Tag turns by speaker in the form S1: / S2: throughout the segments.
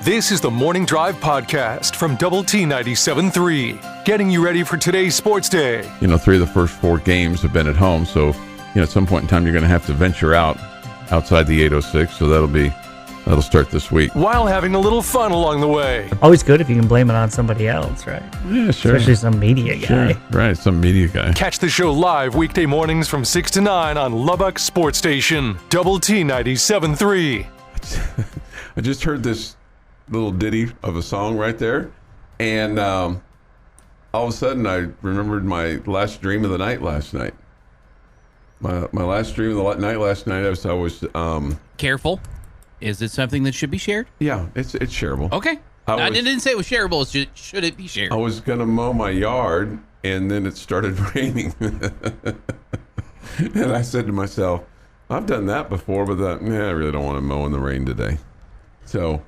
S1: This is the Morning Drive Podcast from Double T 97.3, getting you ready for today's sports day.
S2: 3 of the first 4 games have been at home, so at some point in time you're going to have to venture outside the 806, so that'll start this week.
S1: While having a little fun along the way.
S3: Always good if you can blame it on somebody else, right?
S2: Yeah, sure.
S3: Especially some media guy.
S2: Sure. Right, some media guy.
S1: Catch the show live weekday mornings from 6 to 9 on Lubbock Sports Station, Double T 97.3.
S2: I just heard this little ditty of a song right there, and all of a sudden I remembered my last dream of the night last night. My last dream of the night last night, I was
S4: Careful. Is it something that should be shared?
S2: Yeah, it's shareable.
S4: Okay. I didn't say it was shareable. Should it be shared?
S2: I was going to mow my yard, and then it started raining. And I said to myself, I've done that before, but I really don't want to mow in the rain today. So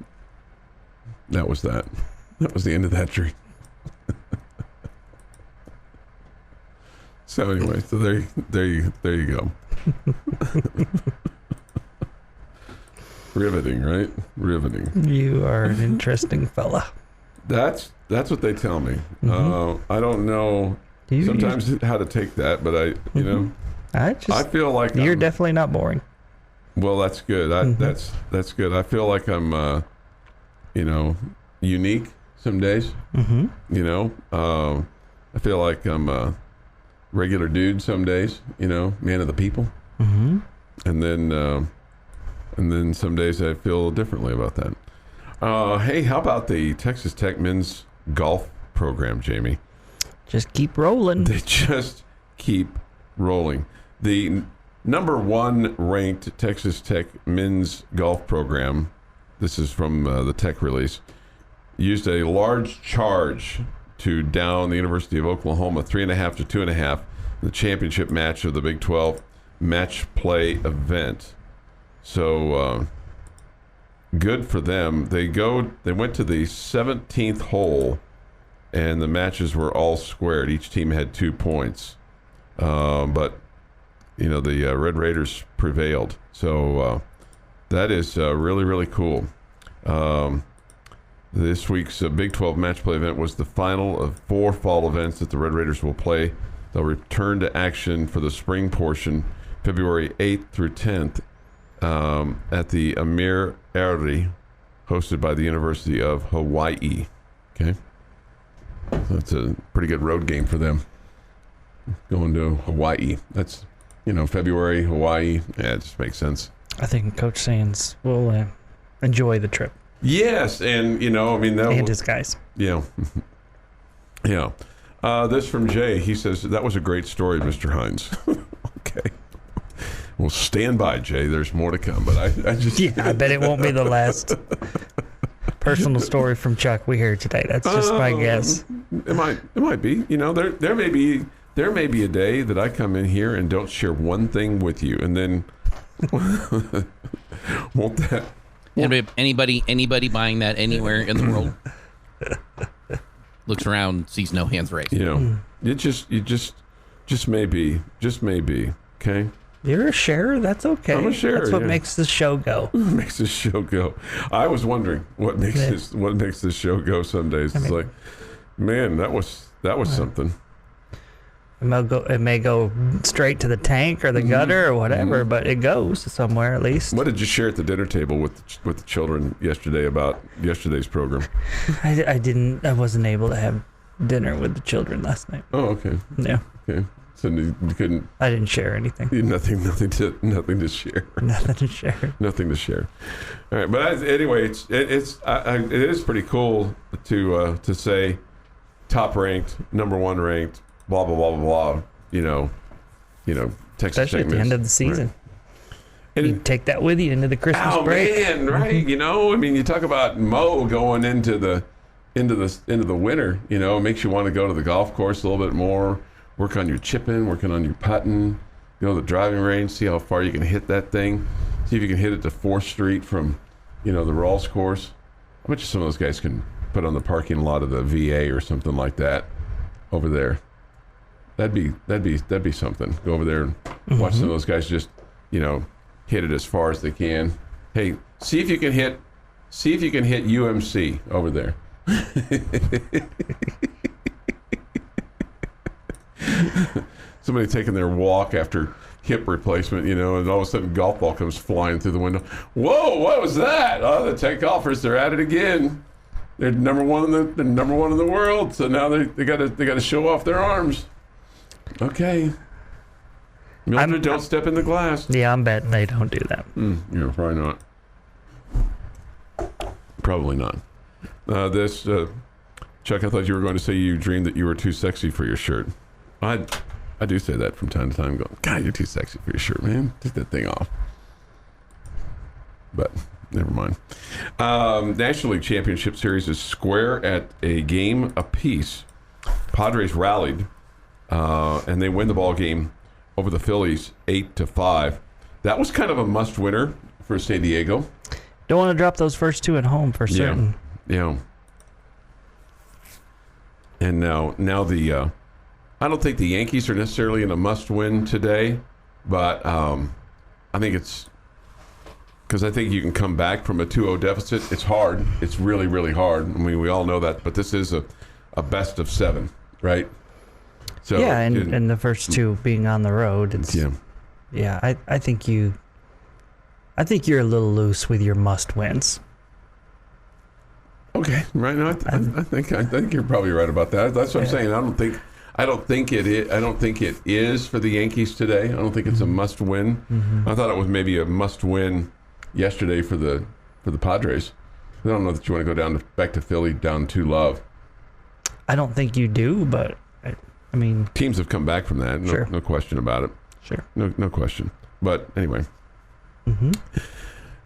S2: that was that. That was the end of that dream. So anyway, so there you go. Riveting, right? Riveting.
S3: You are an interesting fella.
S2: That's what they tell me.
S3: Mm-hmm.
S2: I don't know sometimes how to take that, but I feel like
S3: you're definitely not boring.
S2: Well, that's good. That's good. I feel like I'm, unique some days.
S3: Mm-hmm.
S2: I feel like I'm a regular dude some days. Man of the people.
S3: Mm-hmm.
S2: And then some days I feel differently about that. Hey, how about the Texas Tech men's golf program, Jamie?
S3: Just keep rolling.
S2: They just keep rolling. The number 1 ranked Texas Tech men's golf program, this is from the Tech release, used a large charge to down the University of Oklahoma 3.5 to 2.5 in the championship match of the Big 12 match play event. So good for them. They went to the 17th hole, and the matches were all squared. Each team had 2 points, but the Red Raiders prevailed. So that is really, really cool. This week's Big 12 match play event was the final of 4 fall events that the Red Raiders will play. They'll return to action for the spring portion February 8th through 10th at the Amir Ari, hosted by the University of Hawaii. Okay, so that's a pretty good road game for them. Going to Hawaii. That's February, Hawaii. Yeah, it just makes sense.
S3: I think Coach Sands will enjoy the trip.
S2: Yes, and
S3: and his guys.
S2: Yeah, yeah. This from Jay. He says that was a great story, Mr. Hines. Okay. Well, stand by, Jay. There's more to come, but I just
S3: I bet it won't be the last personal story from Chuck we hear today. That's just my guess.
S2: It might be. There may be a day that I come in here and don't share one thing with you, and then won't that?
S4: Anybody buying that anywhere in the world looks around, sees no hands raised.
S2: It just may be. Okay.
S3: You're a sharer. That's okay.
S2: I'm a sharer.
S3: That's what makes the show go.
S2: Makes this show go. I was wondering what makes this show go. Some days it's like, man, that was something.
S3: It may go straight to the tank or the gutter or whatever, but it goes somewhere at least.
S2: What did you share at the dinner table with the children yesterday about yesterday's program?
S3: I wasn't able to have dinner with the children last night.
S2: Oh, okay.
S3: Yeah.
S2: Okay. So you couldn't.
S3: I didn't share anything.
S2: Nothing to share.
S3: Nothing to share.
S2: Nothing to share. All right, but anyway, it is pretty cool to say top ranked, number 1 ranked, blah blah blah blah blah. Texas
S3: especially
S2: Tech
S3: at the end of the season.
S2: Right. And
S3: you take that with you into the Christmas break.
S2: Oh man, right? You talk about Mo going into the winter. It makes you want to go to the golf course a little bit more. Work on your chipping, working on your putting, the driving range, see how far you can hit that thing. See if you can hit it to 4th Street from, the Rawls course. I bet you some of those guys can put on the parking lot of the VA or something like that over there. That'd be something. Go over there and watch some of those guys just, hit it as far as they can. Hey, see if you can hit See if you can hit UMC over there. Somebody taking their walk after hip replacement, and all of a sudden golf ball comes flying through the window. Whoa, what was that? Oh, the Tech golfers, they're at it again. They're number one in the world, so now they got to show off their arms. Okay. Mildred, don't step in the glass.
S3: Yeah, I'm betting they don't do that.
S2: Yeah, probably not. Probably not. Chuck, I thought you were going to say you dreamed that you were too sexy for your shirt. I do say that from time to time. Going, God, you're too sexy for your shirt, man. Take that thing off. But never mind. National League Championship Series is square at a game apiece. Padres rallied, and they win the ball game over the Phillies 8-5. That was kind of a must-winner for San Diego.
S3: Don't want to drop those first two at home for certain.
S2: Yeah. And now the I don't think the Yankees are necessarily in a must-win today, but I think it's because I think you can come back from a 2-0 deficit. It's hard. It's really, really hard. I mean, we all know that, but this is a best of 7, right? So
S3: yeah, and the first two being on the road. It's,
S2: yeah.
S3: I think you're a little loose with your must-wins.
S2: Okay, right now I think you're probably right about that. That's what I'm saying. I don't think it is for the Yankees today. I don't think it's a must-win. Mm-hmm. I thought it was maybe a must-win yesterday for the Padres. I don't know that you want to go back to Philly down 2-love. I
S3: don't think you do, but I mean,
S2: teams have come back from that. No question about it.
S3: Sure,
S2: no question. But anyway,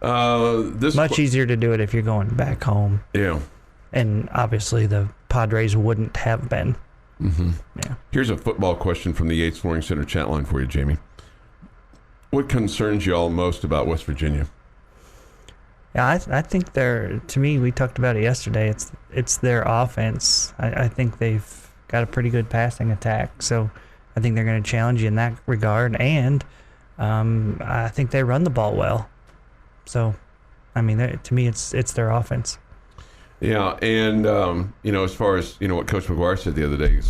S3: this much easier to do it if you're going back home.
S2: Yeah,
S3: and obviously the Padres wouldn't have been.
S2: Mm-hmm.
S3: Yeah.
S2: Here's a football question from the Yates Flooring Center chat line for you, Jamie. What concerns you all most about West Virginia?
S3: Yeah, I think to me, we talked about it yesterday. It's their offense. I think they've got a pretty good passing attack, so I think they're going to challenge you in that regard. And I think they run the ball well. So, I mean, to me, it's their offense.
S2: Yeah, and as far as what Coach McGuire said the other day,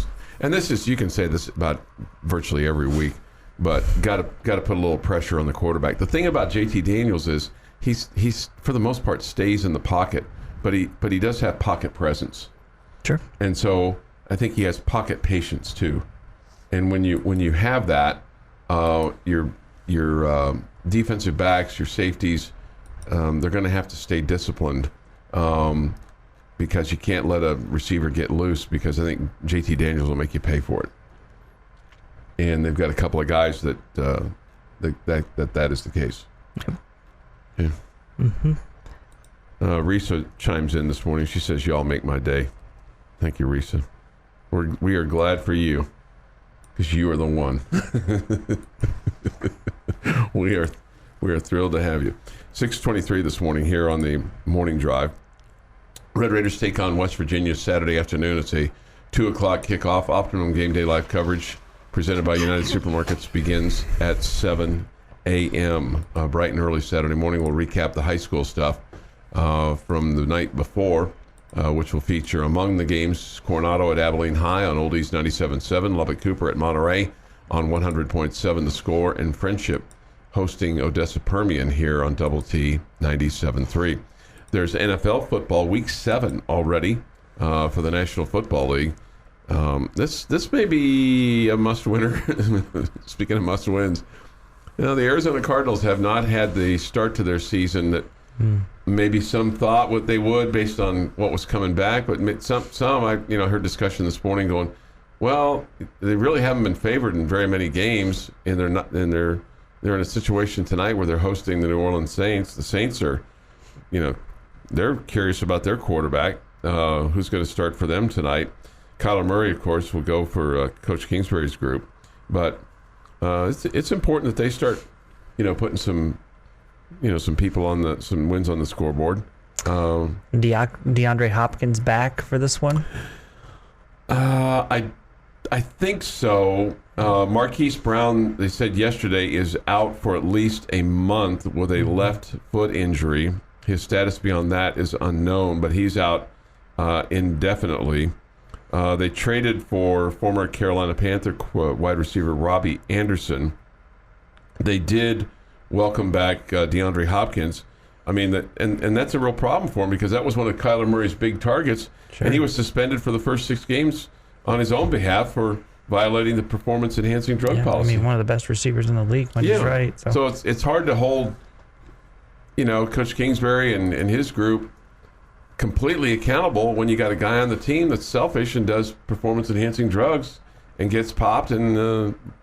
S2: and this is, you can say this about virtually every week, but got to put a little pressure on the quarterback. The thing about JT Daniels is he's for the most part stays in the pocket, but he does have pocket presence.
S3: Sure.
S2: And so I think he has pocket patience too. And when you have that, your defensive backs, your safeties, they're going to have to stay disciplined. Because you can't let a receiver get loose, because I think JT Daniels will make you pay for it. And they've got a couple of guys that is the case. Yeah.
S3: Mm-hmm.
S2: Risa chimes in this morning. She says, "Y'all make my day." Thank you, Risa. We are glad for you, because you are the one. We are thrilled to have you. 6:23 this morning here on the morning drive. Red Raiders take on West Virginia Saturday afternoon. It's a 2 o'clock kickoff. Optimum Game Day live coverage presented by United Supermarkets begins at 7 a.m. Bright and early Saturday morning. We'll recap the high school stuff from the night before, which will feature among the games Coronado at Abilene High on Oldies 97.7, Lubbock Cooper at Monterey on 100.7 The Score, and Friendship hosting Odessa Permian here on Double T 97.3. There's NFL football, Week 7 already for the National Football League. This may be a must-winner. Speaking of must-wins, the Arizona Cardinals have not had the start to their season that maybe some thought what they would based on what was coming back. But some I heard discussion this morning going, well, they really haven't been favored in very many games, and they're in a situation tonight where they're hosting the New Orleans Saints. The Saints are, they're curious about their quarterback, who's going to start for them tonight. Kyler Murray, of course, will go for Coach Kingsbury's group. But it's important that they start, putting some people on some wins on the scoreboard.
S3: DeAndre Hopkins back for this one?
S2: I think so. Marquise Brown, they said yesterday, is out for at least a month with a left foot injury. His status beyond that is unknown, but he's out indefinitely. They traded for former Carolina Panther wide receiver Robbie Anderson. They did welcome back DeAndre Hopkins. I mean, and that's a real problem for him because that was one of Kyler Murray's big targets, and he was suspended for the first 6 games on his own behalf for violating the performance-enhancing drug policy.
S3: I mean, one of the best receivers in the league when he's right.
S2: So it's hard to hold, Coach Kingsbury and his group completely accountable when you got a guy on the team that's selfish and does performance-enhancing drugs and gets popped and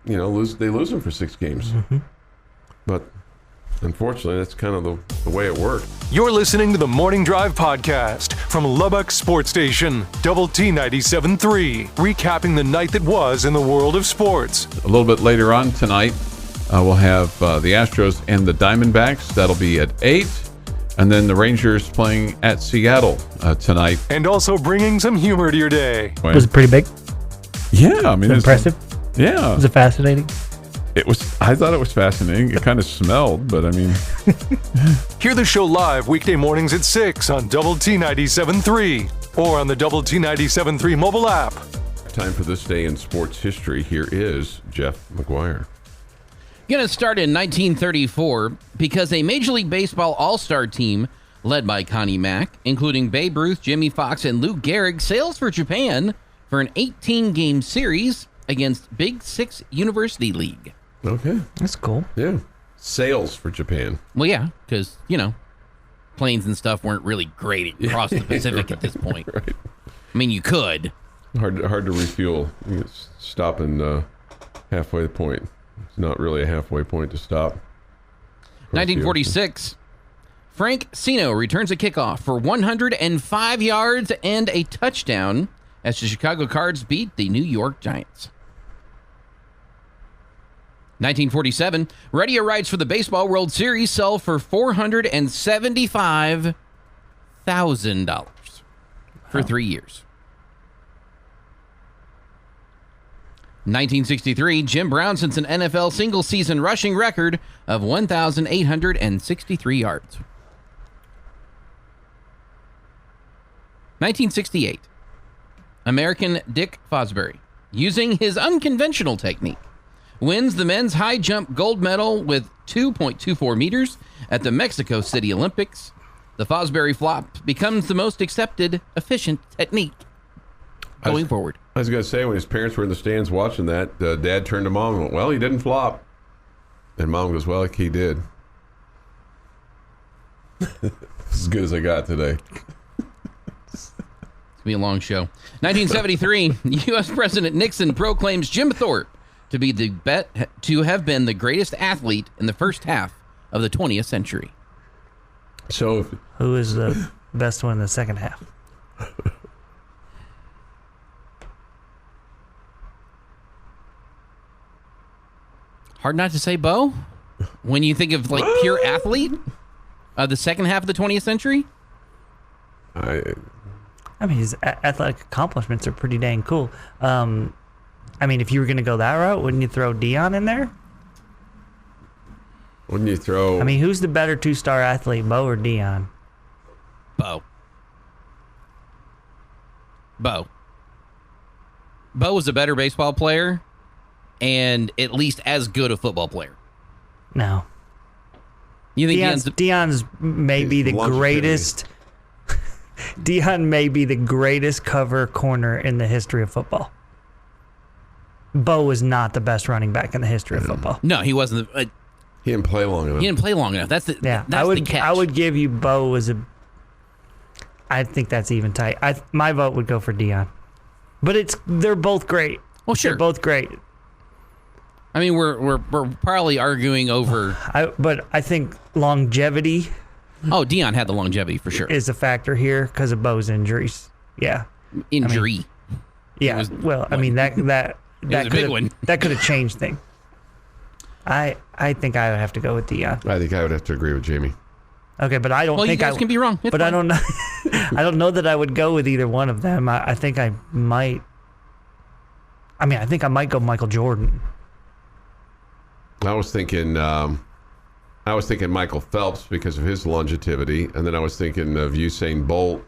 S2: they lose him for 6 games.
S3: Mm-hmm.
S2: But unfortunately, that's kind of the way it worked.
S1: You're listening to the Morning Drive podcast from Lubbock Sports Station, Double T 97.3, recapping the night that was in the world of sports.
S5: A little bit later on tonight, we'll have the Astros and the Diamondbacks. That'll be at 8. And then the Rangers playing at Seattle tonight.
S1: And also bringing some humor to your day.
S3: Was it pretty big?
S5: Yeah, I mean,
S3: Was it impressive?
S5: Yeah.
S3: Was it fascinating?
S5: I thought it was fascinating. It kind of smelled, but I mean.
S1: Hear the show live weekday mornings at 6 on Double T 97.3 or on the Double T 97.3 mobile app.
S2: Time for this day in sports history. Here is Jeff McGuire.
S4: Going to start in 1934 because a Major League Baseball all-star team led by Connie Mack, including Babe Ruth, Jimmy Fox, and Lou Gehrig, sails for Japan for an 18-game series against Big Six University League.
S2: Okay.
S3: That's cool.
S2: Yeah. Sails for Japan.
S4: Well, yeah, because, planes and stuff weren't really great across the Pacific at this point.
S2: Right.
S4: I mean, you could.
S2: Hard to refuel. You stop in halfway point. It's not really a halfway point to stop.
S4: 1946, Frank Sino returns a kickoff for 105 yards and a touchdown as the Chicago Cards beat the New York Giants. 1947, radio rights for the Baseball World Series sell for $475,000 for 3 years. 1963, Jim Brown sets an NFL single-season rushing record of 1,863 yards. 1968, American Dick Fosbury, using his unconventional technique, wins the men's high jump gold medal with 2.24 meters at the Mexico City Olympics. The Fosbury flop becomes the most accepted, efficient technique going forward.
S2: I was going to say, when his parents were in the stands watching that, Dad turned to Mom and went, well, he didn't flop. And Mom goes, well, he did. As good as I got today.
S4: It's going to be a long show. 1973, U.S. President Nixon proclaims Jim Thorpe to have been the greatest athlete in the first half of the 20th century.
S2: So,
S3: Who is the best one in the second half?
S4: Hard not to say, Bo. When you think of pure athlete of the second half of the 20th century.
S3: I mean, his athletic accomplishments are pretty dang cool. I mean, if you were going to go that route, wouldn't you throw Dion in there?
S2: Wouldn't you throw...
S3: I mean, who's the better two-star athlete, Bo or Dion?
S4: Bo. Bo was a better baseball player and at least as good a football player.
S3: No.
S4: You think
S3: Dion's maybe the greatest... Dion may be the greatest cover corner in the history of football. Bo was not the best running back in the history of football.
S4: No, he wasn't.
S2: He didn't play long enough.
S4: That's the
S3: that's
S4: the catch.
S3: I would give you Bo as a... I think that's even tight. My vote would go for Dion. But they're both great.
S4: Well, sure.
S3: They're both great.
S4: I mean, we're probably arguing over...
S3: But I think longevity...
S4: Oh, Dion had the longevity for sure.
S3: Is a factor here because of Bo's injuries. Yeah.
S4: Injury.
S3: Yeah. I mean, that
S4: was a big one.
S3: That could have changed things. I think I would have to go with Dion.
S2: I think I would have to agree with Jamie.
S3: Okay, but I don't think
S4: you guys can be wrong. It's
S3: but
S4: fine.
S3: I don't know. I don't know that I would go with either one of them. I think I might. I mean, I think I might go Michael Jordan.
S2: I was thinking I was thinking Michael Phelps because of his longevity, and then I was thinking of Usain Bolt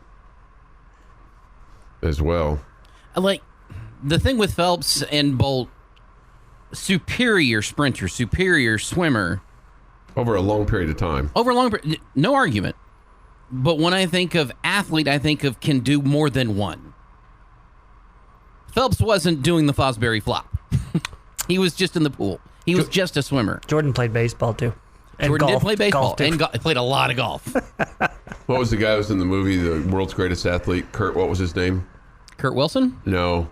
S2: as well.
S4: Like, the thing with Phelps and Bolt, superior sprinter, superior swimmer.
S2: Over a long period of time.
S4: No argument. But when I think of athlete, I think of can do more than one. Phelps wasn't doing the Fosbury flop. He was just in the pool. He was just a swimmer.
S3: Jordan played baseball, too. And
S4: Jordan
S3: golf.
S4: did play baseball
S3: Golf, too.
S4: and played a lot of golf.
S2: What was the guy who was in the movie, The World's Greatest Athlete? Kurt, what was his name?
S4: Kurt Wilson?
S2: No.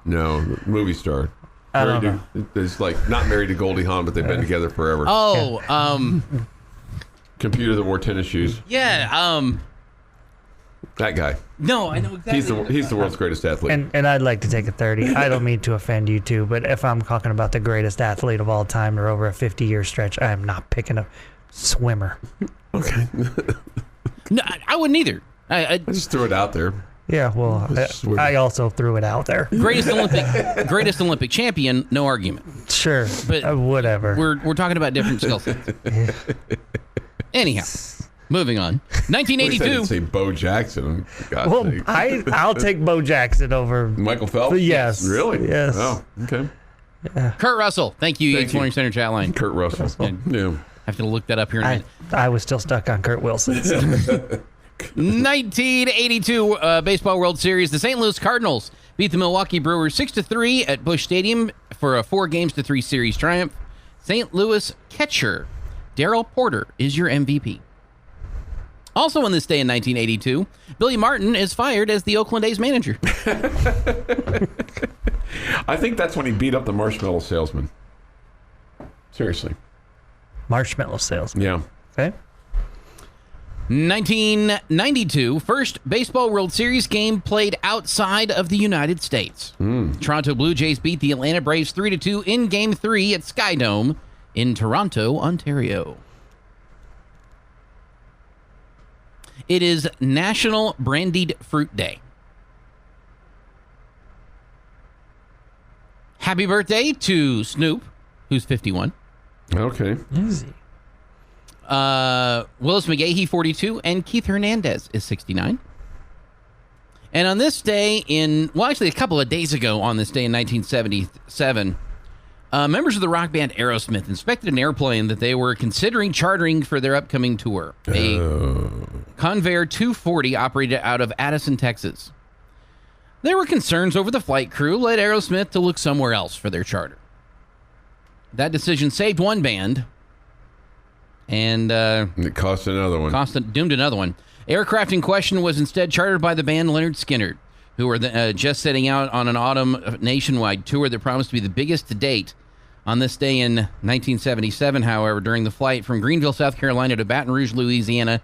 S2: No, movie star.
S3: I don't know.
S2: It's like not married to Goldie Hawn, but they've been together forever.
S4: Oh,
S2: Computer that wore tennis shoes.
S4: yeah.
S2: That guy.
S4: No, I know exactly.
S2: He's the world's greatest athlete.
S3: And I'd like to take a 30. I don't mean to offend you two, but if I'm talking about the greatest athlete of all time or over a 50-year stretch, I am not picking a swimmer.
S2: Okay.
S4: No, I wouldn't either.
S2: I just threw it out there.
S3: Yeah, well, I also threw it out there.
S4: Greatest Olympic champion, no argument.
S3: Sure,
S4: But
S3: whatever.
S4: We're talking about different skill sets. Anyhow, moving on.
S2: I
S4: 1982.
S2: didn't say Bo Jackson. God
S3: Well,
S2: sake.
S3: I'll take Bo Jackson over.
S2: Michael Phelps?
S3: Yes.
S2: Really?
S3: Yes.
S2: Oh, okay.
S4: Kurt Russell. Thank you, Yates Morning Center chat line.
S2: Kurt Russell. Yeah.
S4: I have to look that up here in a minute.
S3: I was still stuck on Kurt Wilson.
S4: 1982 Baseball World Series. The St. Louis Cardinals beat the Milwaukee Brewers 6-3 at Busch Stadium for a 4-3 series triumph. St. Louis catcher Darryl Porter is your MVP. Also on this day in 1982, Billy Martin is fired as the Oakland A's manager.
S2: I think that's when he beat up the marshmallow salesman. Seriously.
S3: Marshmallow salesman.
S2: Yeah.
S3: Okay.
S4: 1992, first Baseball World Series game played outside of the United States. Toronto Blue Jays beat the Atlanta Braves 3-2 in Game 3 at Skydome in Toronto, Ontario. It is National Brandied Fruit Day. Happy birthday to Snoop, who's 51.
S2: Okay.
S3: Easy.
S4: Willis McGahee, 42, and Keith Hernandez is 69. And on this day actually a couple of days ago on this day in 1977, members of the rock band Aerosmith inspected an airplane that they were considering chartering for their upcoming tour. A Convair 240 operated out of Addison, Texas. There were concerns over the flight crew led Aerosmith to look somewhere else for their charter. That decision saved one band, and
S2: It cost another one.
S4: doomed another one. Aircraft in question was instead chartered by the band Leonard Skinner, who were just setting out on an autumn nationwide tour that promised to be the biggest to date. On this day in 1977, however, during the flight from Greenville, South Carolina to Baton Rouge, Louisiana,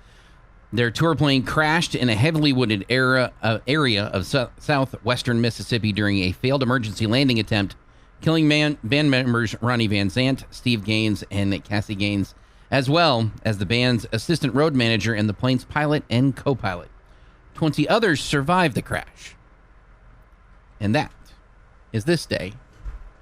S4: their tour plane crashed in a heavily wooded area of southwestern Mississippi during a failed emergency landing attempt, killing band members Ronnie Van Zant, Steve Gaines, and Cassie Gaines, as well as the band's assistant road manager and the plane's pilot and co-pilot. 20 others survived the crash. And that is this day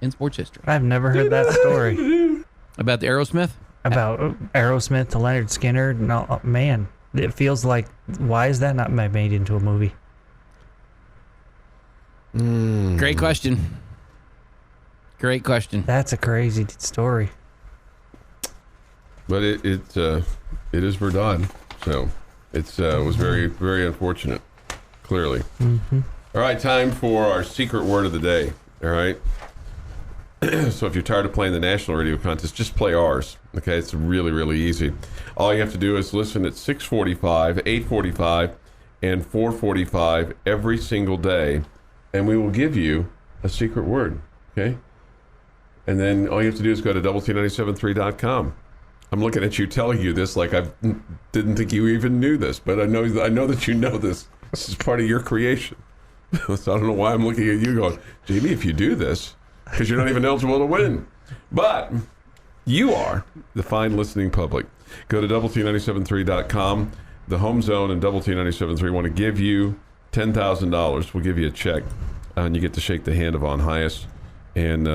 S4: in sports history.
S3: I've never heard that story.
S4: About the Aerosmith?
S3: About Aerosmith to Leonard Skinner. No, man, it feels like, why is that not made into a movie?
S4: Great question. Great question.
S3: That's a crazy story.
S2: But it is Verdun, so it was very, very unfortunate, clearly.
S3: Mm-hmm.
S2: All right, time for our secret word of the day, all right? So if you're tired of playing the national radio contest, just play ours, okay? It's really, really easy. All you have to do is listen at 6:45, 8:45, and 4:45 every single day, and we will give you a secret word, okay? And then all you have to do is go to doublet973.com. I'm looking at you telling you this like I didn't think you even knew this, but I know that you know this. This is part of your creation. So I don't know why I'm looking at you going, Jamie, if you do this, because you're not even eligible to win. But you are, the fine listening public. Go to doublet973.com. The Home Zone and Double T 97.3 want to give you $10,000. We'll give you a check, and you get to shake the hand of On Highest. And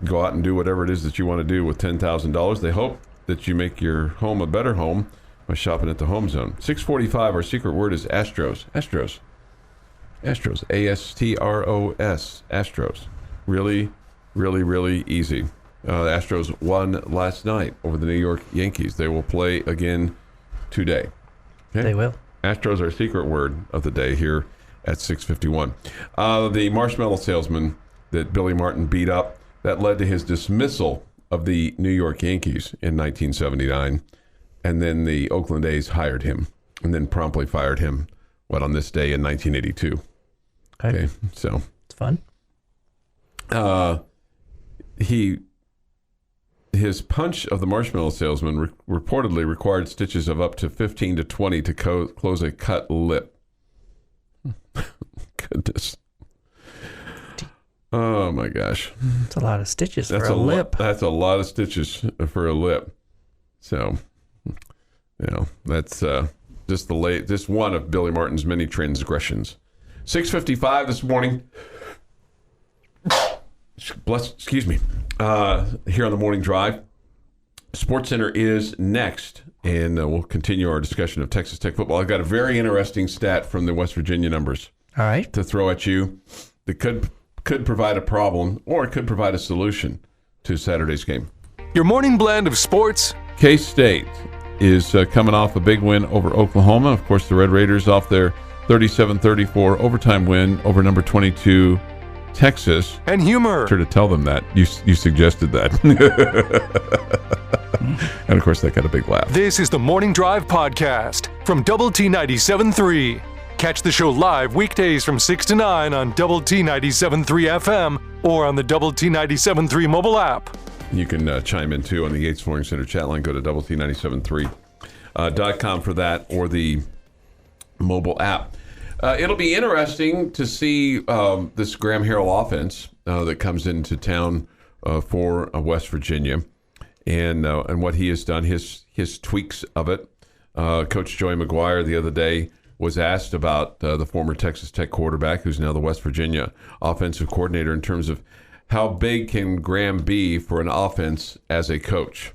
S2: go out and do whatever it is that you want to do with $10,000. They hope that you make your home a better home by shopping at the Home Zone. 645, our secret word is Astros. Astros. Astros. A-S-T-R-O-S. Astros. Really, really, really easy. The Astros won last night over the New York Yankees. They will play again today. Okay?
S3: They will.
S2: Astros, our secret word of the day here at 6:51. The marshmallow salesman that Billy Martin beat up, that led to his dismissal of the New York Yankees in 1979. And then the Oakland A's hired him and then promptly fired him, on this day in 1982. Okay, so.
S3: It's fun.
S2: His punch of the marshmallow salesman reportedly required stitches of up to 15 to 20 to close a cut lip. Goodness. Oh, my gosh.
S3: That's a lot of stitches for a lip.
S2: That's a lot of stitches for a lip. So, that's just one of Billy Martin's many transgressions. 6:55 this morning. Excuse me. Here on the Morning Drive. Sports Center is next, and we'll continue our discussion of Texas Tech football. I've got a very interesting stat from the West Virginia numbers.
S3: All right.
S2: To throw at you that could provide a problem, or it could provide a solution to Saturday's game.
S1: Your morning blend of sports.
S5: K-State is coming off a big win over Oklahoma. Of course, the Red Raiders off their 37-34 overtime win over number 22 Texas.
S1: And humor.
S5: Sure to tell them that. You suggested that. And, of course, that got a big laugh.
S1: This is the Morning Drive Podcast from Double T 97.3. Catch the show live weekdays from 6 to 9 on Double T 97.3 FM or on the Double T 97.3 mobile app.
S2: You can chime in, too, on the Yates Flooring Center chat line. Go to doublet973.com for that, or the mobile app. It'll be interesting to see this Graham Harrell offense that comes into town for West Virginia, and what he has done, his tweaks of it. Coach Joey McGuire the other day was asked about the former Texas Tech quarterback, who's now the West Virginia offensive coordinator, in terms of how big can Graham be for an offense as a coach.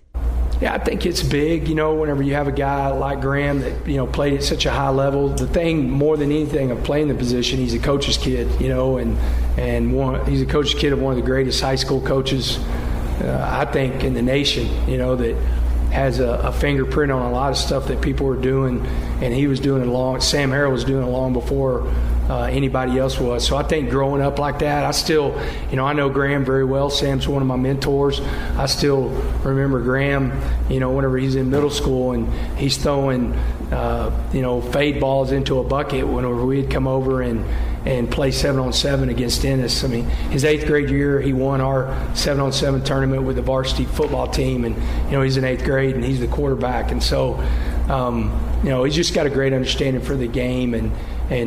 S6: Yeah, I think it's big, whenever you have a guy like Graham that, played at such a high level. The thing more than anything of playing the position, he's a coach's kid, and he's a coach's kid of one of the greatest high school coaches, I think, in the nation, that has a fingerprint on a lot of stuff that people were doing, and he was doing it Sam Harrell was doing it long before anybody else was. So I think growing up like that, I still, I know Graham very well. Sam's one of my mentors. I still remember Graham, whenever he's in middle school and he's throwing, fade balls into a bucket whenever we'd come over and play 7-on-7 against Ennis. I mean, his 8th grade year, he won our 7-on-7 tournament with the varsity football team, and he's in 8th grade and he's the quarterback, and so he's just got a great understanding for the game and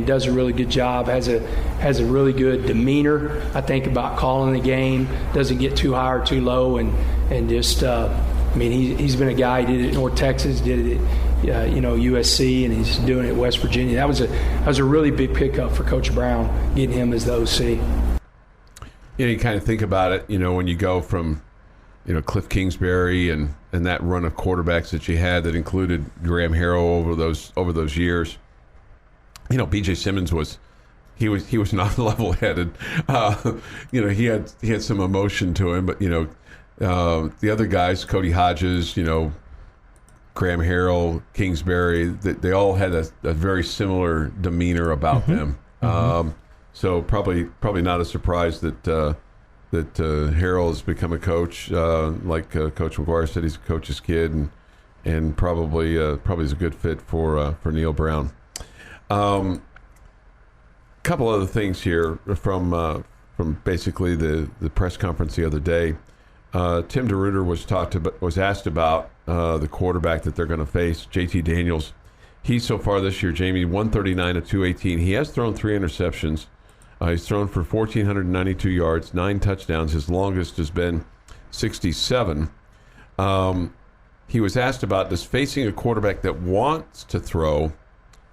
S6: does a really good job. Has a really good demeanor, I think, about calling the game. Doesn't get too high or too low, and just he's been a guy. He did it at North Texas, did it at USC, and he's doing it at West Virginia. That was a really big pickup for Coach Brown, getting him as the OC.
S2: You kind of think about it, when you go from Cliff Kingsbury and that run of quarterbacks that you had that included Graham Harrell over those years. B.J. Simmons was not level-headed. He had some emotion to him, but the other guys, Cody Hodges, Graham Harrell, Kingsbury, they all had a very similar demeanor about them. So probably not a surprise that Harrell has become a coach. Like Coach McGuire said, he's a coach's kid, and probably is a good fit for Neil Brown. Couple other things here from basically the press conference the other day. Tim DeRuyter was asked about the quarterback that they're going to face, JT Daniels. He's so far this year, Jamie, 139 of 218. He has thrown 3 interceptions. He's thrown for 1,492 yards, 9 touchdowns. His longest has been 67. He was asked about, does facing a quarterback that wants to throw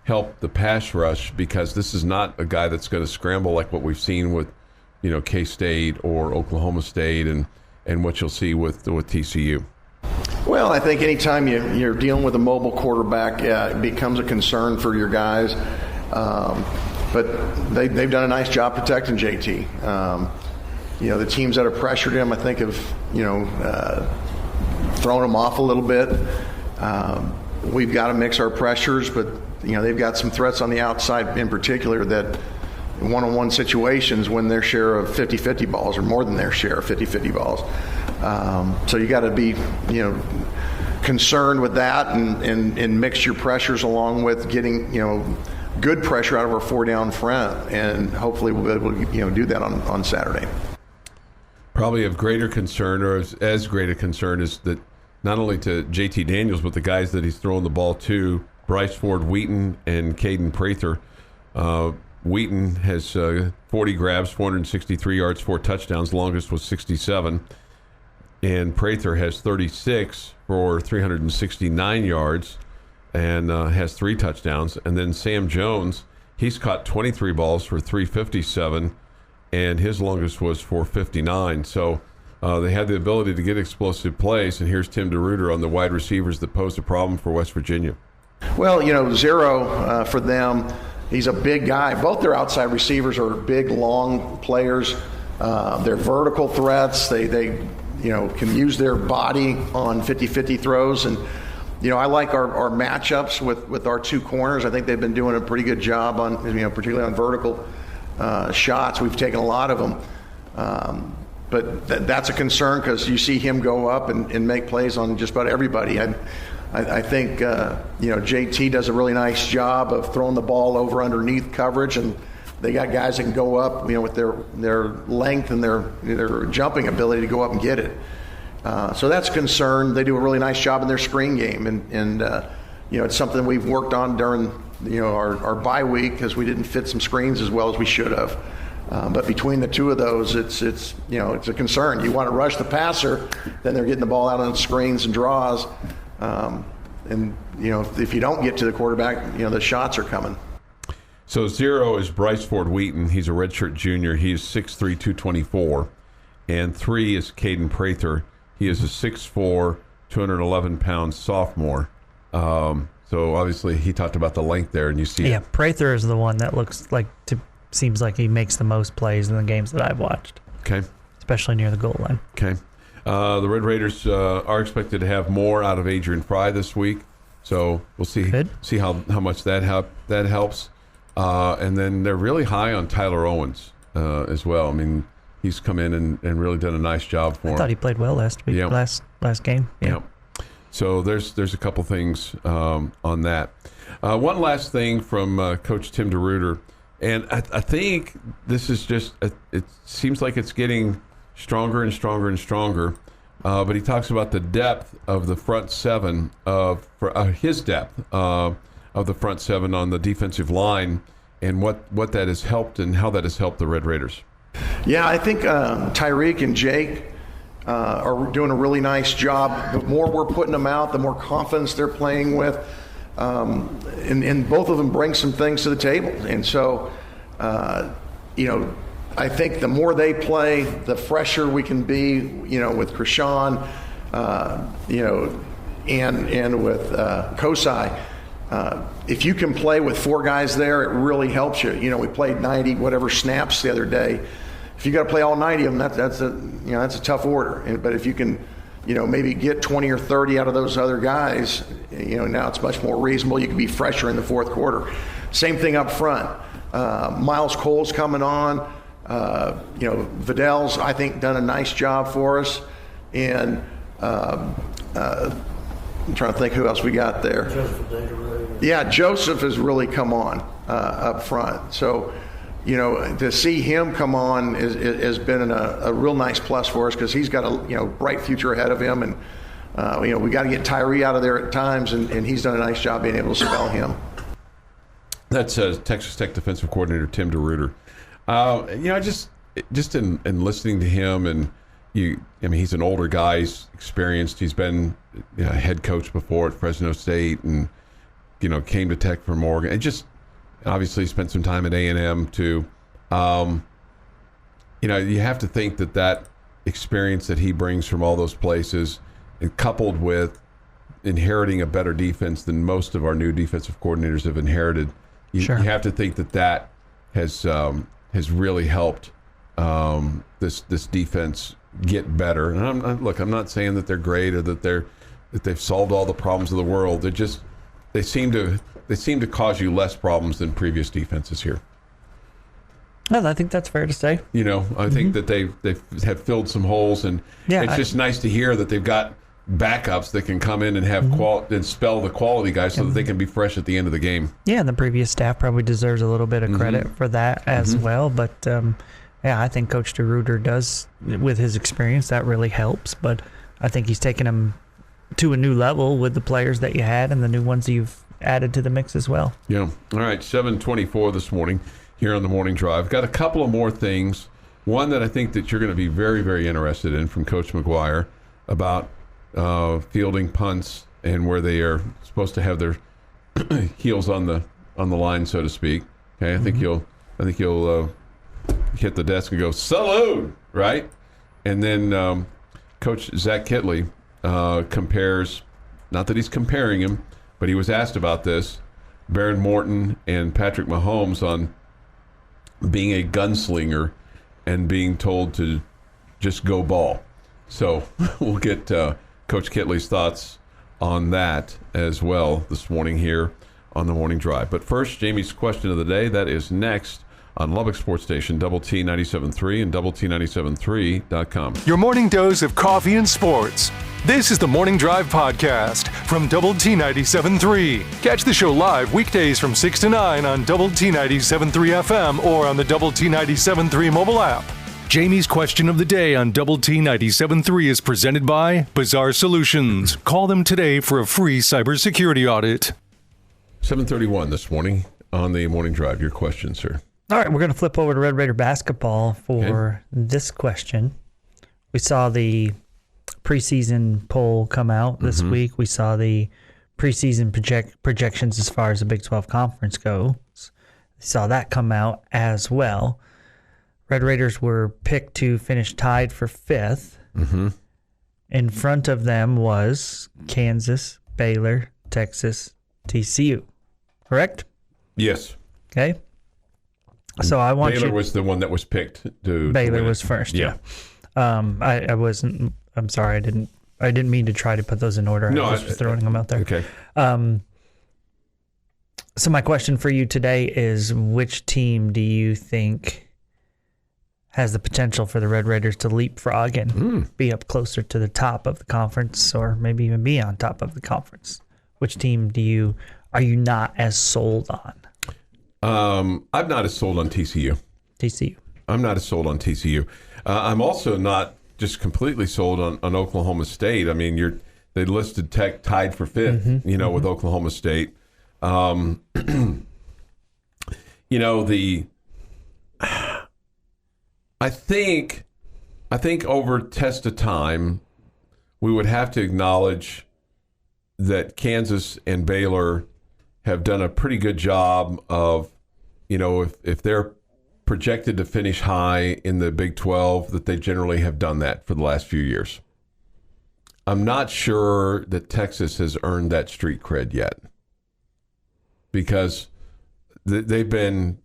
S2: help the pass rush, because this is not a guy that's going to scramble like what we've seen with, K-State or Oklahoma State, and and what you'll see with TCU.
S7: Well, I think anytime you're dealing with a mobile quarterback, it becomes a concern for your guys. But they've done a nice job protecting JT. The teams that have pressured him, I think, have thrown him off a little bit. We've got to mix our pressures, but they've got some threats on the outside in particular that one-on-one situations win their share of 50-50 balls or more than their share of 50-50 balls. So you got to be concerned with that and mix your pressures along with getting good pressure out of our 4 down front, and hopefully we'll be able to do that on Saturday.
S2: Probably of greater concern, or as great a concern, is that not only to JT Daniels, but the guys that he's throwing the ball to, Bryce Ford Wheaton and Caden Prather. Wheaton has 40 grabs, 463 yards, 4 touchdowns. Longest was 67. And Prather has 36 for 369 yards and has 3 touchdowns. And then Sam Jones, he's caught 23 balls for 357, and his longest was 459. So they had the ability to get explosive plays. And here's Tim DeRuyter on the wide receivers that posed a problem for West Virginia.
S7: Well, Zero for them, he's a big guy. Both their outside receivers are big, long players. They're vertical threats. They can use their body on 50-50 throws. And, I like our matchups with our 2 corners. I think they've been doing a pretty good job on, particularly on vertical shots. We've taken a lot of them. But that's a concern because you see him go up and make plays on just about everybody. I think, JT does a really nice job of throwing the ball over underneath coverage, and they got guys that can go up, with their length and their jumping ability to go up and get it. So that's a concern. They do a really nice job in their screen game, and it's something we've worked on during our bye week because we didn't fit some screens as well as we should have. But between the 2 of those, it's a concern. You want to rush the passer, then they're getting the ball out on screens and draws. If you don't get to the quarterback, the shots are coming.
S2: So 0 is Bryce Ford Wheaton. He's a redshirt junior. He's 6'3", 224. And 3 is Caden Prather. He is a 6'4", 211-pound sophomore. So obviously he talked about the length there, and you see it.
S3: Prather is the one that seems like he makes the most plays in the games that I've watched.
S2: Okay.
S3: Especially near the goal line.
S2: Okay. The Red Raiders are expected to have more out of Adrian Fry this week, so we'll see how much that helps. And then they're really high on Tyler Owens as well. I mean, he's come in and really done a nice job for him.
S3: I thought he played well last week, last game. Yeah.
S2: So there's a couple things on that. One last thing from Coach Tim DeRuyter, and I think this is just it seems like it's getting stronger and stronger and stronger. But he talks about the depth of the front 7 his depth of the front 7 on the defensive line, and what that has helped and how that has helped the Red Raiders.
S7: Yeah, I think Tyreek and Jake are doing a really nice job. The more we're putting them out, the more confidence they're playing with. And both of them bring some things to the table. And so, I think the more they play, the fresher we can be, with Krishan, and with Kosai. If you can play with 4 guys there, it really helps you. We played 90 whatever snaps the other day. If you got to play all 90 of them, that's a tough order. But if you can, maybe get 20 or 30 out of those other guys, now it's much more reasonable. You can be fresher in the 4th quarter. Same thing up front. Miles Cole's coming on. Vidal's, I think, done a nice job for us. And I'm trying to think who else we got there. Joseph has really come on up front. So, to see him come on has been a real nice plus for us because he's got a bright future ahead of him. And, we got to get Tyree out of there at times, and he's done a nice job being able to spell him.
S2: That's Texas Tech defensive coordinator Tim DeRuyter. Just in listening to him, and he's an older guy, he's experienced. He's been head coach before at Fresno State, and came to Tech from Oregon, and just obviously spent some time at A&M too. You have to think that experience that he brings from all those places, and coupled with inheriting a better defense than most of our new defensive coordinators have inherited, you have to think that has really helped this defense get better. And I'm not saying that they're great or that they've solved all the problems of the world. They seem to cause you less problems than previous defenses here.
S3: Well, I think that's fair to say.
S2: I think that they have filled some holes, and it's just nice to hear that they've got backups that can come in and have and spell the quality guys so that they can be fresh at the end of the game.
S3: Yeah, and the previous staff probably deserves a little bit of credit for that as well. But I think Coach DeRuyter does, with his experience, that really helps. But I think he's taken them to a new level with the players that you had and the new ones you've added to the mix as well.
S2: Yeah. All right, 7:24 this morning here on the Morning Drive. Got a couple of more things. One that I think that you're going to be very, very interested in from Coach McGuire about fielding punts and where they are supposed to have their heels on the line, so to speak. Okay, I think you'll hit the desk and go salute, right? And then Coach Zach Kittley compares, not that he's comparing him, but he was asked about this, Baron Morton and Patrick Mahomes on being a gunslinger and being told to just go ball. So we'll get Coach Kittley's thoughts on that as well this morning here on the Morning Drive. But first, Jamie's question of the day. That is next on Lubbock Sports Station, Double T 97.3 and Double T 97.3.com.
S1: Your morning dose of coffee and sports. This is the Morning Drive Podcast from Double T 97.3. Catch the show live weekdays from 6 to 9 on Double T 97.3 FM or on the Double T 97.3 mobile app. Jamie's question of the day on Double T 97.3 is presented by Bizarre Solutions. Call them today for a free cybersecurity audit.
S2: 7:31 this morning on the Morning Drive. Your question, sir.
S3: All right, we're going to flip over to Red Raider basketball for this question. We saw the preseason poll come out this week. We saw the preseason projections as far as the Big 12 Conference goes. We saw that come out as well. Red Raiders were picked to finish tied for 5th. In front of them was Kansas, Baylor, Texas, TCU. Correct?
S2: Yes.
S3: Okay. So I want
S2: Baylor
S3: you.
S2: was the one that was picked to
S3: Baylor
S2: win
S3: was
S2: it.
S3: first.
S2: Yeah.
S3: I wasn't. I'm sorry. I didn't mean to try to put those in order.
S2: No,
S3: I was just throwing them out there.
S2: Okay.
S3: So my question for you today is: which team do you think has the potential for the Red Raiders to leapfrog and be up closer to the top of the conference, or maybe even be on top of the conference? Which team are you not as sold on?
S2: I'm not as sold on TCU.
S3: TCU.
S2: I'm not as sold on TCU. I'm also not just completely sold on Oklahoma State. I mean, they listed Tech tied for 5th, with Oklahoma State. I think over test of time, we would have to acknowledge that Kansas and Baylor have done a pretty good job of, if they're projected to finish high in the Big 12, that they generally have done that for the last few years. I'm not sure that Texas has earned that street cred yet, because they've been,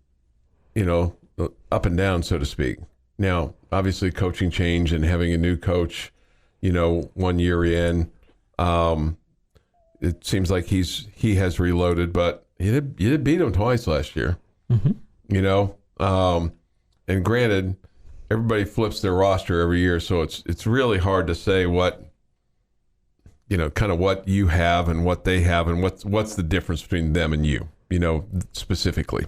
S2: up and down, so to speak. Now, obviously, coaching change and having a new coach, 1 year in, it seems like he has reloaded, but you did beat him twice last year. And granted, everybody flips their roster every year, so it's really hard to say what, kind of what you have and what they have and what's the difference between them and you, specifically.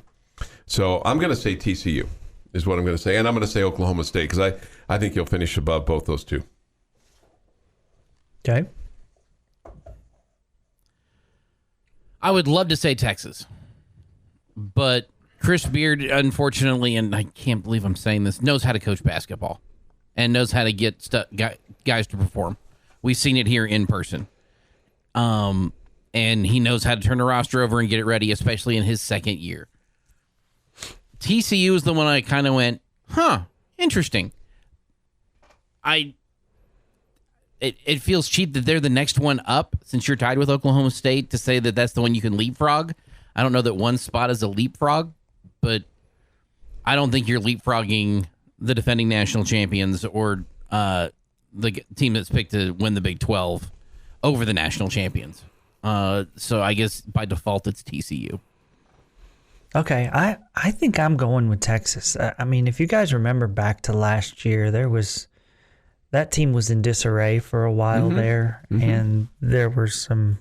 S2: So I'm going to say TCU is what I'm going to say, and I'm going to say Oklahoma State because I think you'll finish above both those two.
S3: Okay.
S4: I would love to say Texas, but Chris Beard, unfortunately, and I can't believe I'm saying this, knows how to coach basketball and knows how to get guys to perform. We've seen it here in person. And he knows how to turn the roster over and get it ready, especially in his second year. TCU is the one I kind of went, interesting. It feels cheap that they're the next one up since you're tied with Oklahoma State to say that that's the one you can leapfrog. I don't know that one spot is a leapfrog, but I don't think you're leapfrogging the defending national champions or the team that's picked to win the Big 12 over the national champions. So I guess by default it's TCU.
S3: Okay, I think I'm going with Texas. I mean, if you guys remember back to last year, that team was in disarray for a while there, and there were some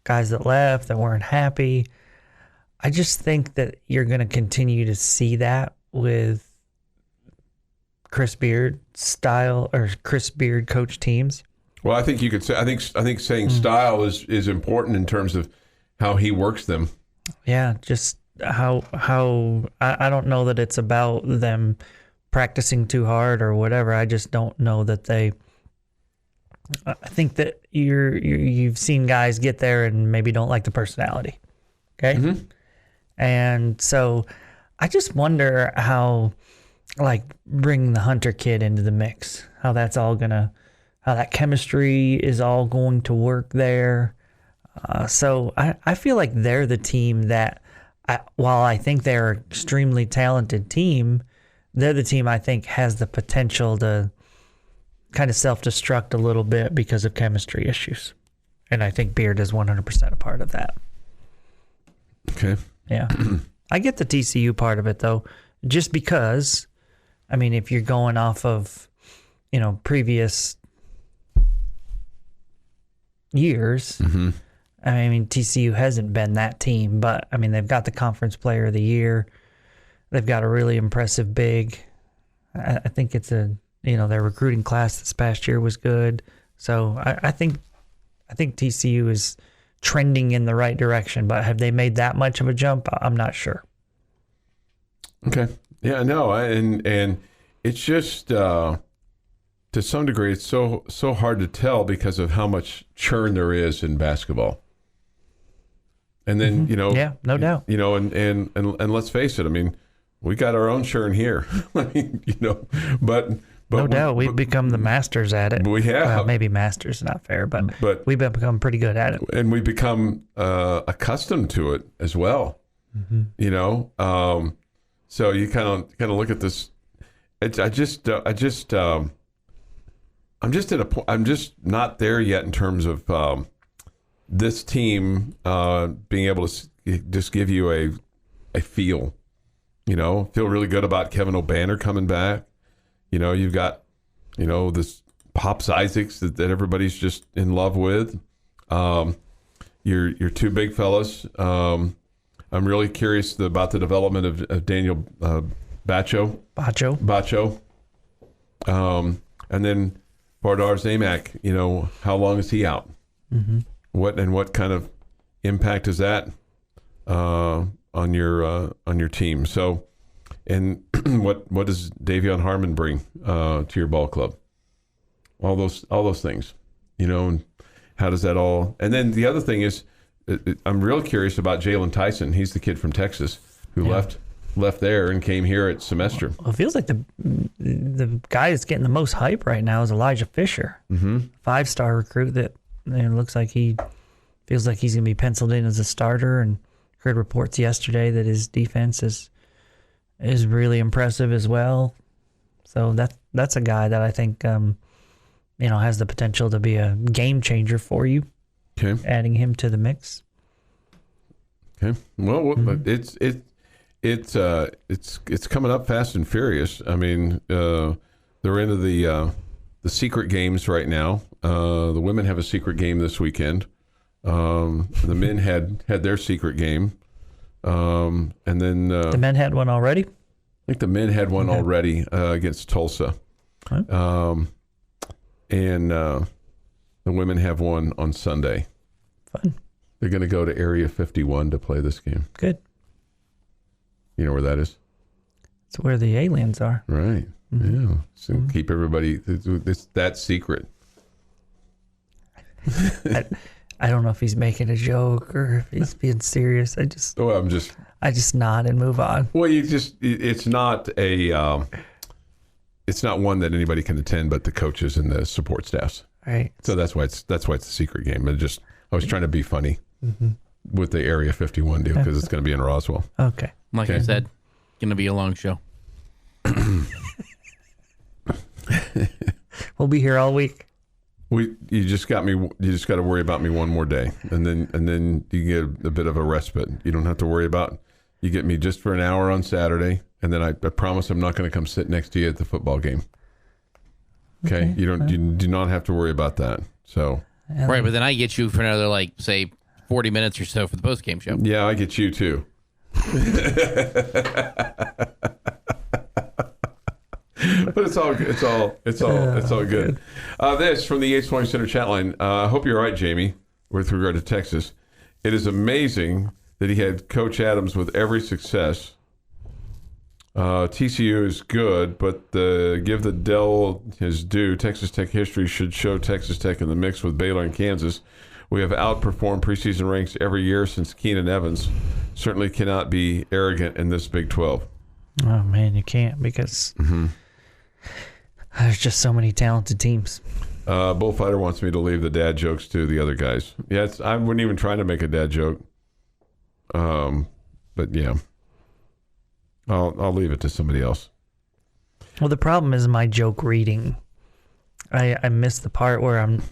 S3: guys that left that weren't happy. I just think that you're going to continue to see that with Chris Beard style or Chris Beard coach teams.
S2: Well, I think you could say. I think saying style is important in terms of how he works them.
S3: Yeah, just how I don't know that it's about them practicing too hard or whatever. I just don't know that I think that you've seen guys get there and maybe don't like the personality. Okay. And so I just wonder how, like, bring the Hunter kid into the mix, how that chemistry is all going to work there. So I feel like they're the team that, while I think they're an extremely talented team, they're the team I think has the potential to kind of self-destruct a little bit because of chemistry issues. And I think Beard is 100% a part of that.
S2: Okay.
S3: Yeah. I get the TCU part of it, though, just because, I mean, if you're going off of, previous years, I mean, TCU hasn't been that team, but, I mean, they've got the Conference Player of the Year. They've got a really impressive big. I think it's their recruiting class this past year was good. So I think TCU is trending in the right direction, but have they made that much of a jump? I'm not sure.
S2: Okay. Yeah, no, and it's just to some degree it's so hard to tell because of how much churn there is in basketball. And then,
S3: yeah, no doubt.
S2: And let's face it, I mean, we got our own churn here. I mean, but
S3: no doubt we've become the masters at it.
S2: We have.
S3: Well, maybe masters is not fair, but we've become pretty good at it.
S2: And we've become accustomed to it as well. So you kind of look at this. I'm just at a point. I'm just not there yet in terms of this team being able to just give you a feel. Feel really good about Kevin O'Banner coming back. You've got, this Pops Isaacs that everybody's just in love with. Your two big fellas. I'm really curious about the development of Daniel Bacho. And then Vardar Zamak, how long is he out? What kind of impact is that on your team? So, and what does Davion Harmon bring to your ball club? All those things, and how does that all? And then the other thing is, I'm real curious about Jalen Tyson. He's the kid from Texas who left there and came here at semester.
S3: Well, it feels like the guy that's getting the most hype right now is Elijah Fisher, 5-star recruit that looks like he feels like he's going to be penciled in as a starter. And heard reports yesterday that his defense is really impressive as well. So that's a guy that I think has the potential to be a game changer for you.
S2: Okay,
S3: adding him to the mix.
S2: Okay, well, it's coming up fast and furious. I mean, they're into the secret games right now. The women have a secret game this weekend. The men had their secret game, and then
S3: the men had one already.
S2: I think the men had one already against Tulsa, and the women have one on Sunday.
S3: Fun.
S2: They're going to go to Area 51 to play this game.
S3: Good.
S2: You know where that is?
S3: It's where the aliens are.
S2: Right. Yeah. So keep everybody. It's that secret.
S3: I don't know if he's making a joke or if he's being serious. I just nod and move on.
S2: Well, it's not a it's not one that anybody can attend but the coaches and the support staffs.
S3: Right.
S2: So that's why it's a secret game. I was trying to be funny with the Area 51 deal because it's going to be in Roswell.
S3: Okay.
S4: Like I said, going to be a long show.
S3: We'll be here all week.
S2: You just got to worry about me one more day, and then you get a bit of a respite. You don't have to worry about. You get me just for an hour on Saturday, and then I promise I'm not going to come sit next to you at the football game. Okay, you do not have to worry about that. So
S4: Right, but then I get you for another, say, 40 minutes or so for the post-game show.
S2: yeah, I get you too. But it's all good. It's all good. This from the Yates Flooring Center chat line. I hope you're all right, Jamie, with regard to Texas. It is amazing that he had Coach Adams with every success. TCU is good, but give the Dell his due. Texas Tech history should show Texas Tech in the mix with Baylor and Kansas. We have outperformed preseason ranks every year since Keenan Evans. Certainly cannot be arrogant in this Big 12.
S3: Oh, man, you can't because there's just so many talented teams.
S2: Bullfighter wants me to leave the dad jokes to the other guys. Yeah, I wasn't even trying to make a dad joke. But yeah, I'll leave it to somebody else.
S3: Well, the problem is my joke reading. I missed the part where I'm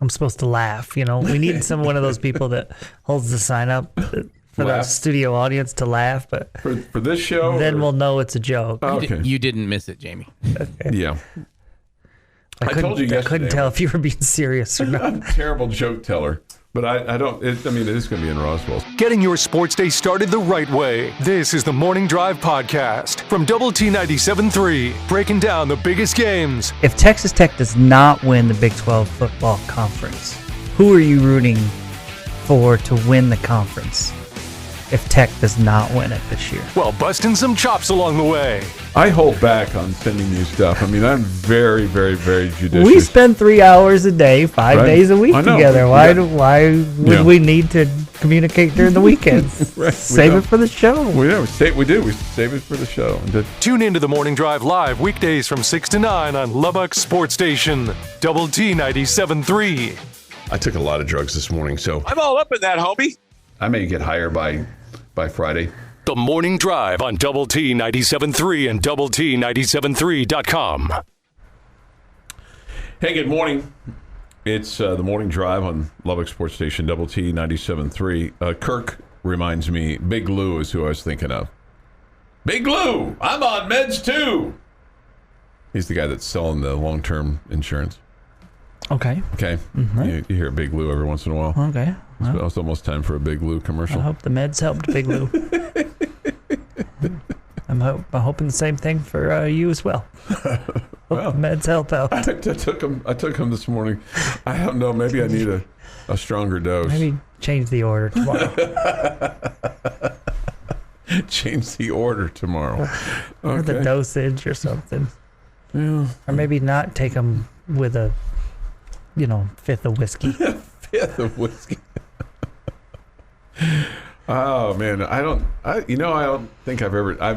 S3: supposed to laugh. We need one of those people that holds the sign up for the studio audience to laugh. But
S2: for this show,
S3: then we'll know it's a joke.
S2: Oh, okay.
S4: You didn't miss it, Jamie.
S3: Okay.
S2: Yeah.
S3: I
S2: told you yesterday.
S3: I couldn't tell if you were being serious or not.
S2: I'm a terrible joke teller. But I don't. It is going to be in Roswell.
S1: Getting your sports day started the right way. This is the Morning Drive Podcast from Double T 97.3, breaking down the biggest games.
S3: If Texas Tech does not win the Big 12 football conference, who are you rooting for to win the conference if Tech does not win it this year?
S1: While busting some chops along the way.
S2: I hold back on sending you stuff. I'm very, very, very judicious.
S3: We spend 3 hours a day, 5 days a week together. Why would we need to communicate during the weekends?
S2: Right,
S3: Save it for the show.
S2: We do. We save it for the show.
S1: Tune into the Morning Drive live weekdays from 6 to 9 on Lubbock Sports Station, Double T 97.3.
S2: I took a lot of drugs this morning, so
S8: I'm all up in that, homie.
S2: I may get higher by Friday.
S1: The Morning Drive on Double T 97.3 and Double T 97.3.com.
S2: Hey, good morning. It's the Morning Drive on Lubbock Sports Station, Double T 97.3. Kirk reminds me, Big Lou is who I was thinking of. Big Lou, I'm on meds too. He's the guy that's selling the long-term insurance.
S3: Okay.
S2: Okay. Mm-hmm. You hear Big Lou every once in a while.
S3: Okay. Well,
S2: It's almost time for a Big Lou commercial.
S3: I hope the meds helped Big Lou. I'm hoping the same thing for you as well.
S2: Well,
S3: the meds help out.
S2: I took him this morning. I don't know. Maybe I need a stronger dose.
S3: Maybe change the order tomorrow.
S2: Change the order tomorroh.
S3: Or the dosage or something.
S2: Yeah.
S3: Or maybe not take them with a, fifth of whiskey.
S2: Fifth of whiskey. Oh man, I don't think I've ever. I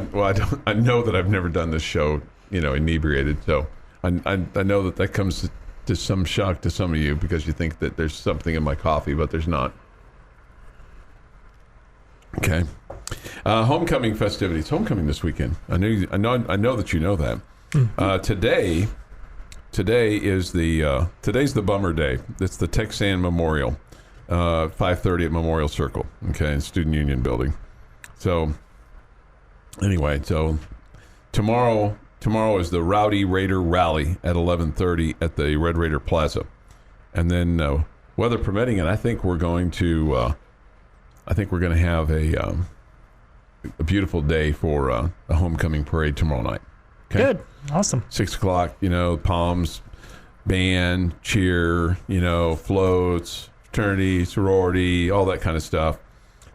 S2: know that I've never done this show, inebriated. So I know that comes to some shock to some of you because you think that there's something in my coffee, but there's not. Okay. Homecoming festivities. Homecoming this weekend. I know that you know that. Mm-hmm. Today is today's the bummer day. It's the Texan Memorial, 5:30 at Memorial Circle. Okay, Student Union Building. So anyway, tomorrow is the Rowdy Raider Rally at 11:30 at the Red Raider Plaza, and then weather permitting, and I think we're going to have a beautiful day for a homecoming parade tomorrow night. Okay?
S3: Good. Awesome.
S2: 6 o'clock, palms, band, cheer, floats, fraternity, sorority, all that kind of stuff.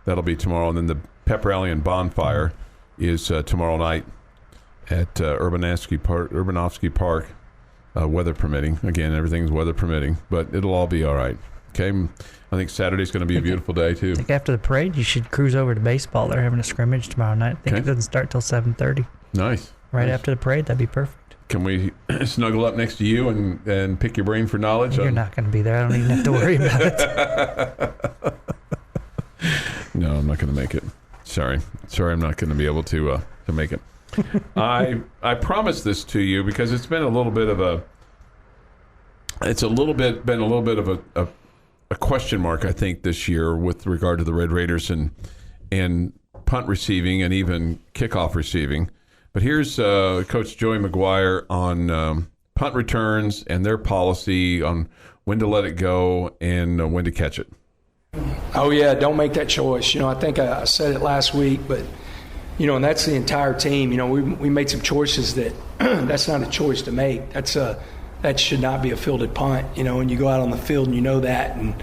S2: That'll be tomorrow. And then the pep rally and bonfire is tomorrow night at Urbanovsky Park, weather permitting. Again, everything's weather permitting, but it'll all be all right. Okay. I think Saturday's going to be a beautiful day, too.
S3: I think after the parade, you should cruise over to baseball. They're having a scrimmage tomorrow night. I think it doesn't start till 7:30.
S2: Nice.
S3: right after the parade, that'd be perfect.
S2: Can we snuggle up next to you and pick your brain for knowledge?
S3: You're not going to be there. I don't even have to worry about it.
S2: No, I'm not going to make it. Sorry, I'm not going to be able to make it. I promised this to you because it's been a little bit of a question mark, I think, this year with regard to the Red Raiders and punt receiving and even kickoff receiving. But here's Coach Joey McGuire on punt returns and their policy on when to let it go and when to catch it.
S6: Oh, yeah, don't make that choice. I think I said it last week, but, and that's the entire team. We made some choices that that's not a choice to make. That should not be a fielded punt, and you go out on the field and you know that, and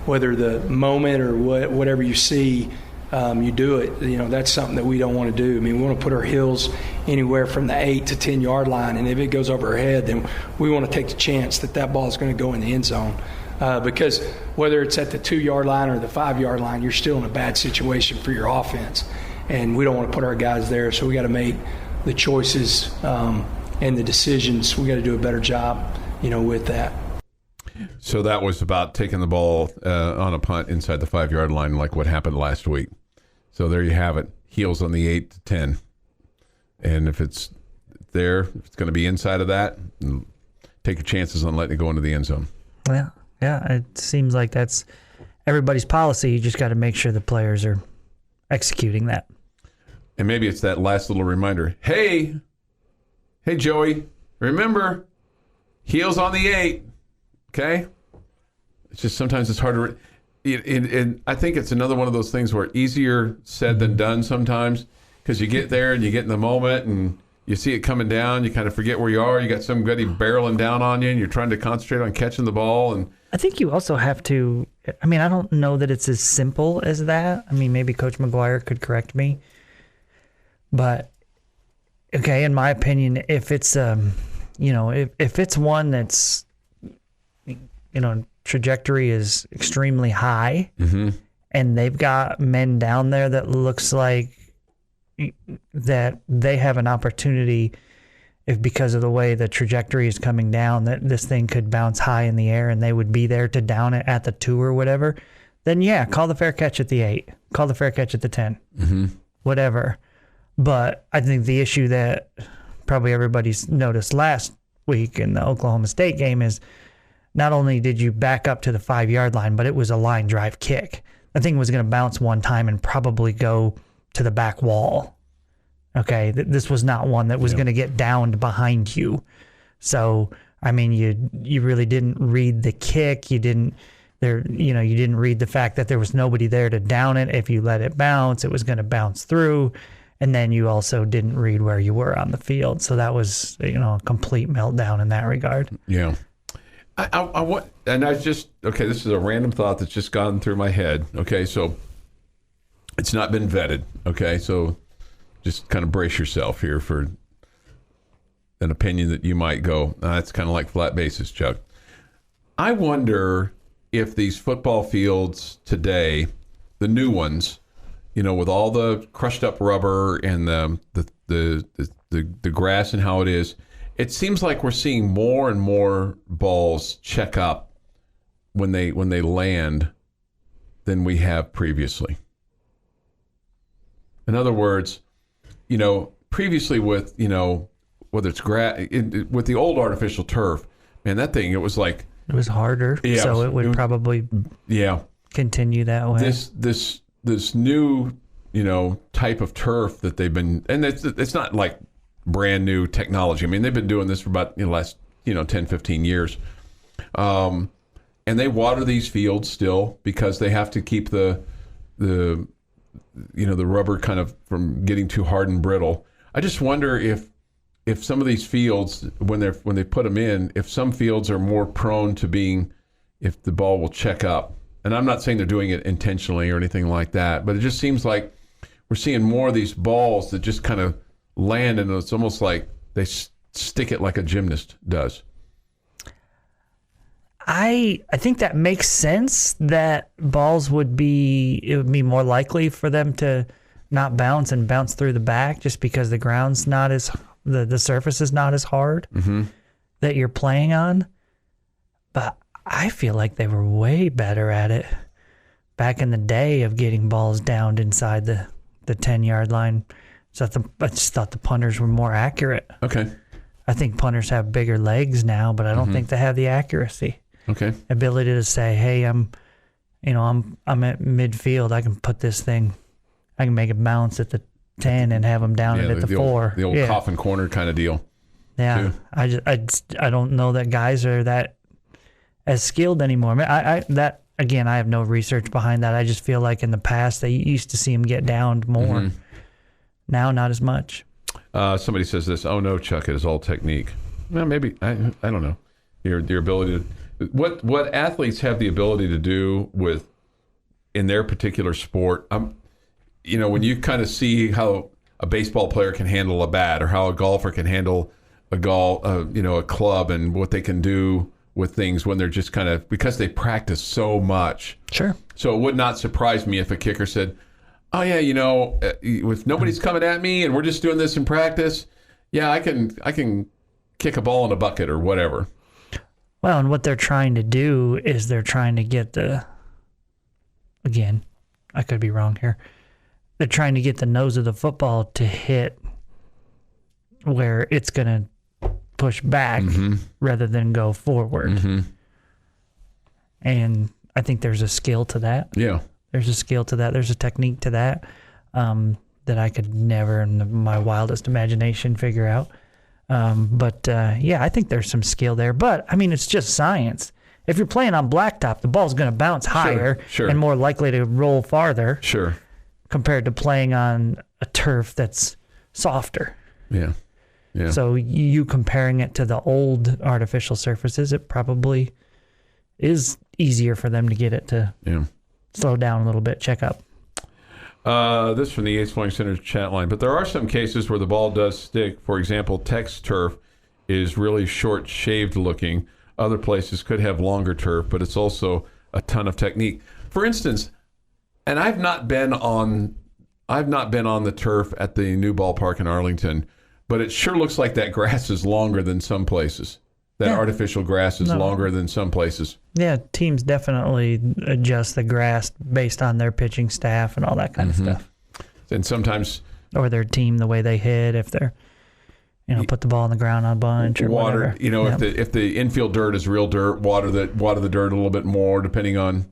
S6: whether the moment or whatever you see, you do it. That's something that we don't want to do. We want to put our heels anywhere from the 8 to 10 yard line, and if it goes over our head, then we want to take the chance that ball is going to go in the end zone. Because whether it's at the 2 yard line or the 5 yard line, you're still in a bad situation for your offense, and we don't want to put our guys there. So we got to make the choices and the decisions. We got to do a better job, with that.
S2: So that was about taking the ball on a punt inside the 5 yard line, like what happened last week. So there you have it. Heels on the 8 to 10, and if it's there, if it's going to be inside of that, take your chances on letting it go into the end zone.
S3: Yeah, it seems like that's everybody's policy. You just got to make sure the players are executing that.
S2: And maybe it's that last little reminder. Hey, Joey, remember, heels on the 8, okay? It's just sometimes it's hard to and I think it's another one of those things where easier said than done sometimes, because you get there and you get in the moment and you see it coming down, you kind of forget where you are. You got somebody barreling down on you, and you're trying to concentrate on catching the ball. And
S3: I think you also have to. I don't know that it's as simple as that. Maybe Coach McGuire could correct me, but okay, in my opinion, if it's if it's one that's trajectory is extremely high,
S2: mm-hmm.
S3: and they've got men down there that looks like that they have an opportunity, if because of the way the trajectory is coming down, that this thing could bounce high in the air and they would be there to down it at the 2 or whatever, then yeah, call the fair catch at the 8, call the fair catch at the 10,
S2: mm-hmm.
S3: whatever. But I think the issue that probably everybody's noticed last week in the Oklahoma State game is not only did you back up to the 5 yard line, but it was a line drive kick. That thing was going to bounce one time and probably go to the back wall. Okay, this was not one that was going to get downed behind you. So, you really didn't read the kick. You didn't read the fact that there was nobody there to down it. If you let it bounce, it was going to bounce through. And then you also didn't read where you were on the field. So that was, a complete meltdown in that regard.
S2: Yeah. I want, and this is a random thought that's just gone through my head. Okay, so it's not been vetted. Okay, so just kind of brace yourself here for an opinion that you might go, that's kind of like flat bases, Chuck. I wonder if these football fields today, the new ones, with all the crushed up rubber and the grass and how it is, it seems like we're seeing more and more balls check up when they land than we have previously. In other words, previously with, whether it's grass, with the old artificial turf, man, that thing, it was like...
S3: It was harder,
S2: yeah,
S3: so it would probably continue that way.
S2: This new, type of turf that they've been... And it's not like brand new technology. They've been doing this for about the last, 10, 15 years. And they water these fields still because they have to keep the rubber kind of from getting too hard and brittle. I just wonder if some of these fields, when they put them in, if some fields are more prone to being, if the ball will check up. And I'm not saying they're doing it intentionally or anything like that, but it just seems like we're seeing more of these balls that just kind of land, and it's almost like they stick it like a gymnast does.
S3: I think that makes sense, that balls would be more likely for them to not bounce and bounce through the back, just because the ground's not as the surface is not as hard that you're playing on. But I feel like they were way better at it back in the day of getting balls downed inside the 10-yard line. So I just thought the punters were more accurate.
S2: Okay.
S3: I think punters have bigger legs now, but I don't think they have the accuracy.
S2: Okay.
S3: Ability to say, hey, I'm at midfield. I can put this thing, I can make it bounce at the 10 and have them down at the 4.
S2: The old coffin corner kind of deal.
S3: Yeah.
S2: Too.
S3: I don't know that guys are that as skilled anymore. I have no research behind that. I just feel like in the past they used to see them get downed more. Now, not as much.
S2: Somebody says this. Oh no, Chuck! It is all technique. Well, maybe I don't know. Your ability to what athletes have the ability to do with in their particular sport. When you kind of see how a baseball player can handle a bat, or how a golfer can handle a club, and what they can do with things when they're just kind of because they practice so much.
S3: Sure.
S2: So it would not surprise me if a kicker said, oh yeah, if nobody's coming at me and we're just doing this in practice, yeah, I can kick a ball in a bucket or whatever.
S3: Well, and what they're trying to do is they're trying to get again, I could be wrong here. They're trying to get the nose of the football to hit where it's going to push back rather than go forward. And I think there's a skill to that.
S2: Yeah.
S3: There's a skill to that. There's a technique to that that I could never in my wildest imagination figure out. I think there's some skill there. But, it's just science. If you're playing on blacktop, the ball's going to bounce higher and more likely to roll farther compared to playing on a turf that's softer.
S2: Yeah. Yeah.
S3: So you comparing it to the old artificial surfaces, it probably is easier for them to get it to slow down a little bit, check up.
S2: This from the Yates Flooring Center chat line. But there are some cases where the ball does stick. For example, Tech's turf is really short, shaved looking. Other places could have longer turf, but it's also a ton of technique. For instance, and I've not been on the turf at the new ballpark in Arlington, but it sure looks like that grass is longer than some places. That artificial grass is longer than some places.
S3: Yeah, teams definitely adjust the grass based on their pitching staff and all that kind of stuff.
S2: And sometimes...
S3: Or their team, the way they hit, if they're, put the ball on the ground on a bunch or
S2: water,
S3: whatever.
S2: If the infield dirt is real dirt, water the dirt a little bit more, depending on,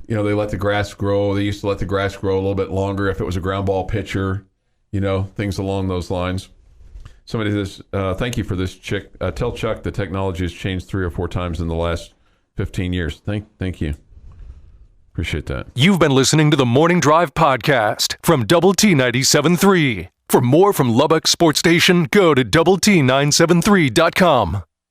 S2: they let the grass grow. They used to let the grass grow a little bit longer if it was a ground ball pitcher, things along those lines. Somebody says, thank you for this, Chick. Tell Chuck the technology has changed 3 or 4 times in the last 15 years. Thank you. Appreciate that.
S1: You've been listening to the Morning Drive podcast from Double T 97.3. For more from Lubbock Sports Station, go to doublet973.com.